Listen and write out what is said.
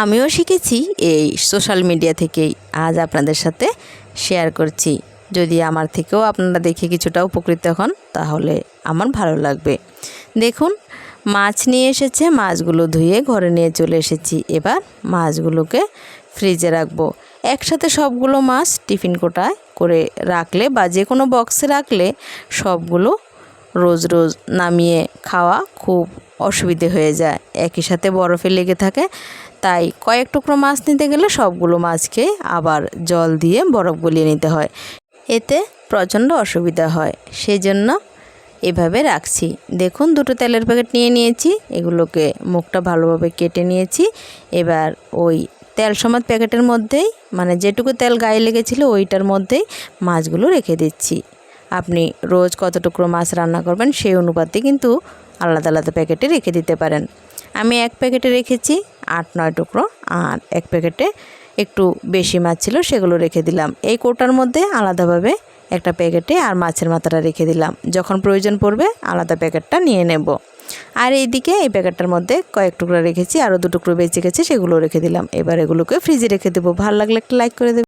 আমিও শিখেছি এই সোশ্যাল মিডিয়া থেকেই, আজ আপনাদের সাথে শেয়ার করছি। যদি আমার থেকেও আপনারা দেখে কিছুটা উপকৃত হন তাহলে আমার ভালো লাগবে। দেখুন, মাছ নিয়ে এসেছে, মাছগুলো ধুয়ে ঘরে নিয়ে চলে এসেছি। এবার মাছগুলোকে ফ্রিজে রাখবো। একসাথে সবগুলো মাছ টিফিন কোটায় করে রাখলে বা যে কোনো বক্সে রাখলে সবগুলো রোজ রোজ নামিয়ে খাওয়া খুব অসুবিধে হয়ে যায়, একই সাথে বরফে লেগে থাকে। তাই কয়েক টুকরো মাছ নিতে গেলে সবগুলো মাছকে আবার জল দিয়ে বরফ গলিয়ে নিতে হয়, এতে প্রচণ্ড অসুবিধা হয়। সেই জন্য এভাবে রাখছি। দেখুন, দুটো তেলের প্যাকেট নিয়ে নিয়েছি, এগুলোকে মুখটা ভালোভাবে কেটে নিয়েছি। এবার ওই তেল সমেত প্যাকেটের মধ্যেই, মানে যেটুকু তেল গায়ে লেগেছিলো ওইটার মধ্যেই মাছগুলো রেখে দিচ্ছি। আপনি রোজ কত টুকরো মাছ রান্না করবেন সেই অনুপাতে কিন্তু আলাদা আলাদা প্যাকেটে রেখে দিতে পারেন। আমি এক প্যাকেটে রেখেছি 8-9 টুকরো, আর এক প্যাকেটে একটু বেশি মাছ ছিল সেগুলো রেখে দিলাম। এই কৌটার মধ্যে আলাদাভাবে একটা প্যাকেটে আর মাছের মাথাটা রেখে দিলাম, যখন প্রয়োজন পড়বে আলাদা প্যাকেটটা নিয়ে নেব। আর এইদিকে এই প্যাকেটটার মধ্যে কয়েক টুকরো রেখেছি, আরও 2 টুকরো বেঁচে গেছে, সেগুলো রেখে দিলাম। এবার এগুলোকে ফ্রিজে রেখে দেবো। ভালো লাগলে একটা লাইক করে দেবেন।